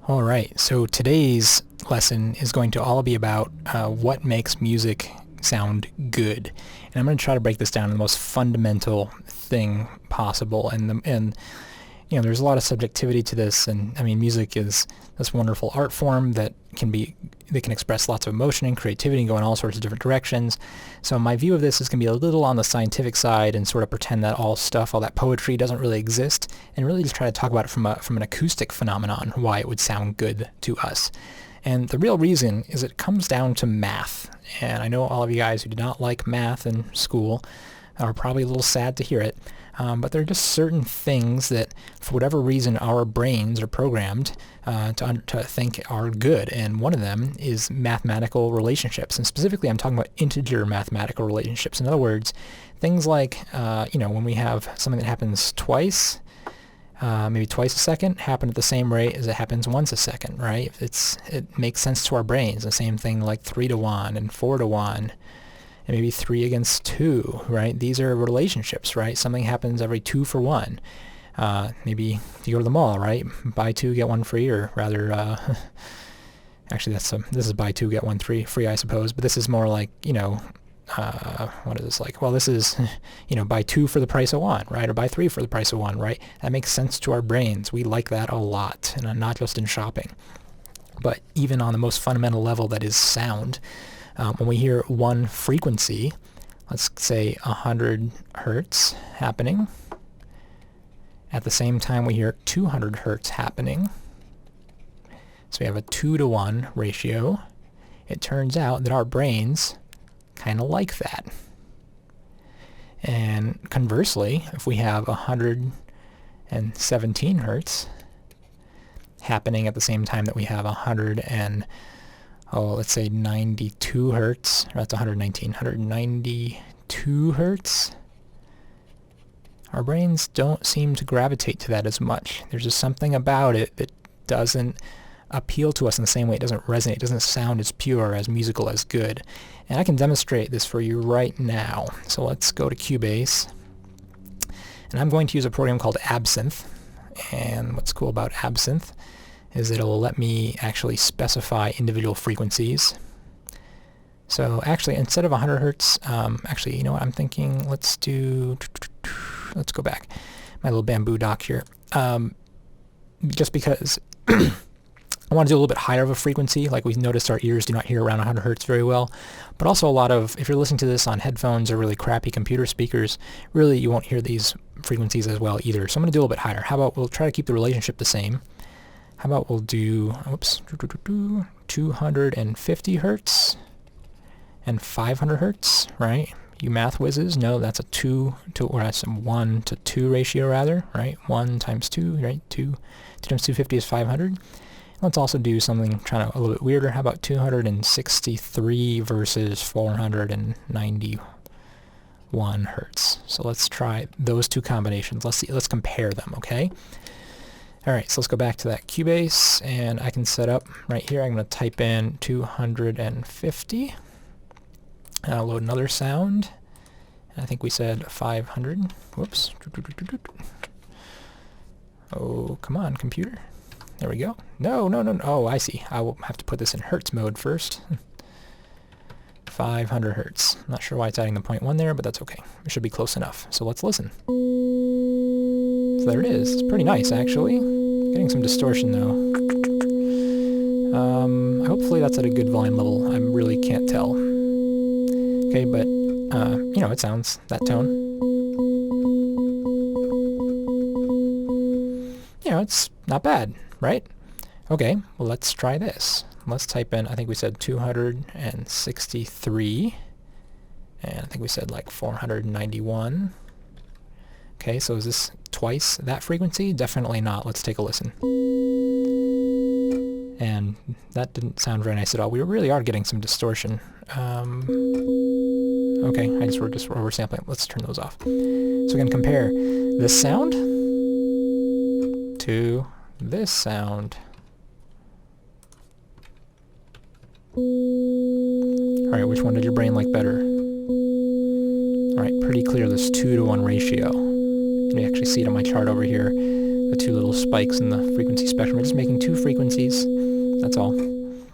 All right, so today's lesson is going to all be about what makes music sound good. And I'm going to try to break this down in the most fundamental thing possible. And there's a lot of subjectivity to this, and I mean, music is this wonderful art form that can express lots of emotion and creativity and go in all sorts of different directions. So my view of this is going to be a little on the scientific side and sort of pretend that all that poetry doesn't really exist, and really just try to talk about it from an acoustic phenomenon, why it would sound good to us. And the real reason is it comes down to math. And I know all of you guys who did not like math in school are probably a little sad to hear it. But there are just certain things that, for whatever reason, our brains are programmed to think are good. And one of them is mathematical relationships. And specifically, I'm talking about integer mathematical relationships. In other words, things like, when we have something that happens twice, maybe twice a second, happen at the same rate as it happens once a second, right? It makes sense to our brains. The same thing like 3 to 1 and 4 to 1. And maybe 3 against 2, right? These are relationships, right? Something happens every 2 for 1. Maybe you go to the mall, right? Buy 2, get 1 free, or rather, actually this is buy 2, get 1 free, I suppose. But this is more like, what is this like? Well, this is, buy 2 for the price of 1, right? Or buy 3 for the price of 1, right? That makes sense to our brains. We like that a lot, and not just in shopping. But even on the most fundamental level, that is sound. When we hear one frequency, let's say 100 hertz happening, at the same time we hear 200 hertz happening, so we have a 2 to 1 ratio. It turns out that our brains kind of like that. And conversely, if we have 117 hertz happening at the same time that we have let's say 92 hertz, or that's 192 hertz, our brains don't seem to gravitate to that as much. There's just something about it that doesn't appeal to us in the same way. It doesn't resonate. It doesn't sound as pure, as musical, as good. And I can demonstrate this for you right now. So let's go to Cubase. And I'm going to use a program called Absinthe. And what's cool about Absinthe is it'll let me actually specify individual frequencies. So actually, instead of 100 hertz, actually, you know what I'm thinking? Let's go back. My little bamboo dock here. Just because I want to do a little bit higher of a frequency, like we noticed our ears do not hear around 100 hertz very well, but also if you're listening to this on headphones or really crappy computer speakers, really you won't hear these frequencies as well either. So I'm going to do a little bit higher. How about we'll try to keep the relationship the same. How about we'll do 250 hertz and 500 hertz, right? You math whizzes know that's a 1 to 2 ratio rather, right? 1 times 2, right? 2 times 250 is 500. Let's also do something a little bit weirder. How about 263 versus 491 hertz? So let's try those two combinations. Let's compare them, okay? All right, so let's go back to that Cubase, and I can set up right here. I'm going to type in 250. And I'll load another sound. And I think we said 500. Whoops. Oh, come on, computer. There we go. No. Oh, I see. I will have to put this in hertz mode first. 500 hertz. Not sure why it's adding the 0.1 there, but that's okay. It should be close enough. So let's listen. So there it is. It's pretty nice, actually. Getting some distortion, though. Hopefully that's at a good volume level. I really can't tell. Okay, but, it sounds that tone. It's not bad, right? Okay, well, let's try this. Let's type in, I think we said 263, and I think we said like 491. Okay, so is this twice that frequency? Definitely not. Let's take a listen. And that didn't sound very nice at all. We really are getting some distortion. Okay, we're just oversampling. Let's turn those off. So we can compare this sound to this sound. Alright, which one did your brain like better? Alright, pretty clear this 2 to 1 ratio. You can actually see it on my chart over here. the two little spikes in the frequency spectrum. We're just making two frequencies, that's all. And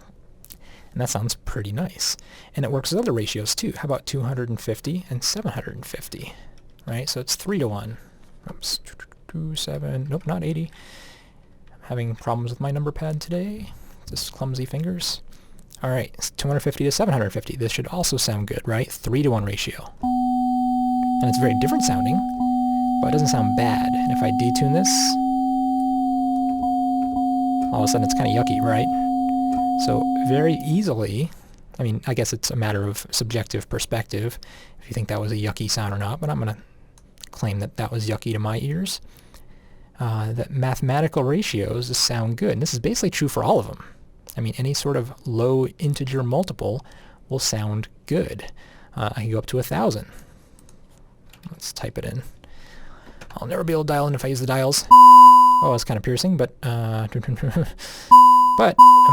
that sounds pretty nice. And it works with other ratios too. How about 250 and 750, right? So it's 3 to 1. Oops, 27, nope, not 80. I'm having problems with my number pad today. Just clumsy fingers. All right, it's 250 to 750. This should also sound good, right? 3 to 1 ratio. And it's very different sounding, but it doesn't sound bad. And if I detune this, all of a sudden it's kind of yucky, right? So very easily, I mean, I guess it's a matter of subjective perspective, if you think that was a yucky sound or not, but I'm going to claim that that was yucky to my ears. That mathematical ratios sound good. And this is basically true for all of them. I mean, any sort of low integer multiple will sound good. I can go up to 1,000. Let's type it in. I'll never be able to dial in if I use the dials. Oh, it's kind of piercing, but I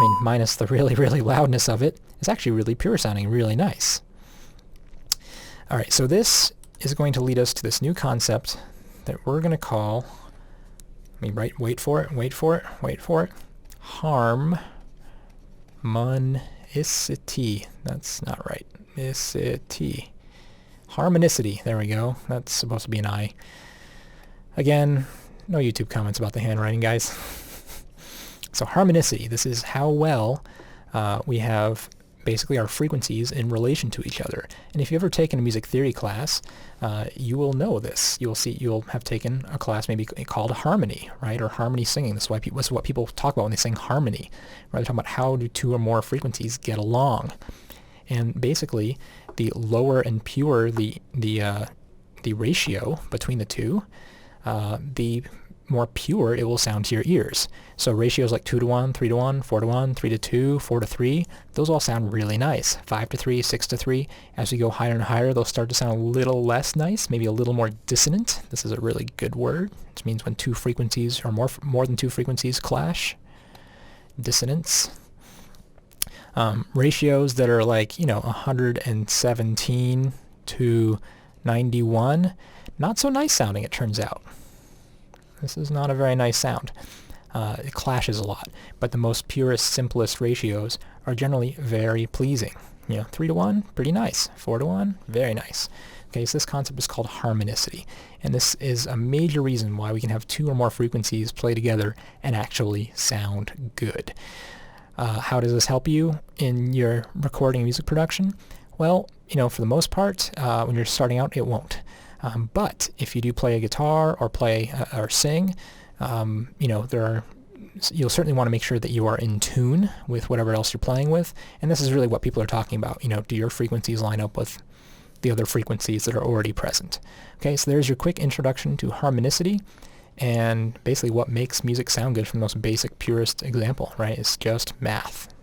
mean, minus the really, really loudness of it, it's actually really pure sounding, really nice. All right, so this is going to lead us to this new concept that we're going to call, wait for it, harmonicity. That's not right. Harmonicity. There we go. That's supposed to be an I. Again, no YouTube comments about the handwriting, guys. So harmonicity. This is how well we have basically our frequencies in relation to each other. And if you've ever taken a music theory class, you will know this. You'll have taken a class maybe called harmony, right? Or harmony singing. This is what people talk about when they sing harmony. Right? They're talking about how do two or more frequencies get along. And basically, the lower and pure the ratio between the two, the more pure it will sound to your ears. So ratios like 2 to 1, 3 to 1, 4 to 1, 3 to 2, 4 to 3, those all sound really nice. 5 to 3, 6 to 3. As we go higher and higher, they'll start to sound a little less nice, maybe a little more dissonant. This is a really good word, which means when two frequencies or more than two frequencies clash. Dissonance. Ratios that are like, 117 to 91, not so nice sounding, it turns out. This is not a very nice sound. It clashes a lot, but the most purest, simplest ratios are generally very pleasing. 3 to 1, pretty nice. 4 to 1, very nice. Okay, so this concept is called harmonicity, and this is a major reason why we can have two or more frequencies play together and actually sound good. How does this help you in your recording and music production? Well, for the most part, when you're starting out, it won't. But if you do play a guitar or play or sing, you'll certainly want to make sure that you are in tune with whatever else you're playing with. And this is really what people are talking about. Do your frequencies line up with the other frequencies that are already present? Okay, so there's your quick introduction to harmonicity and basically what makes music sound good from the most basic, purest example, right? It's just math.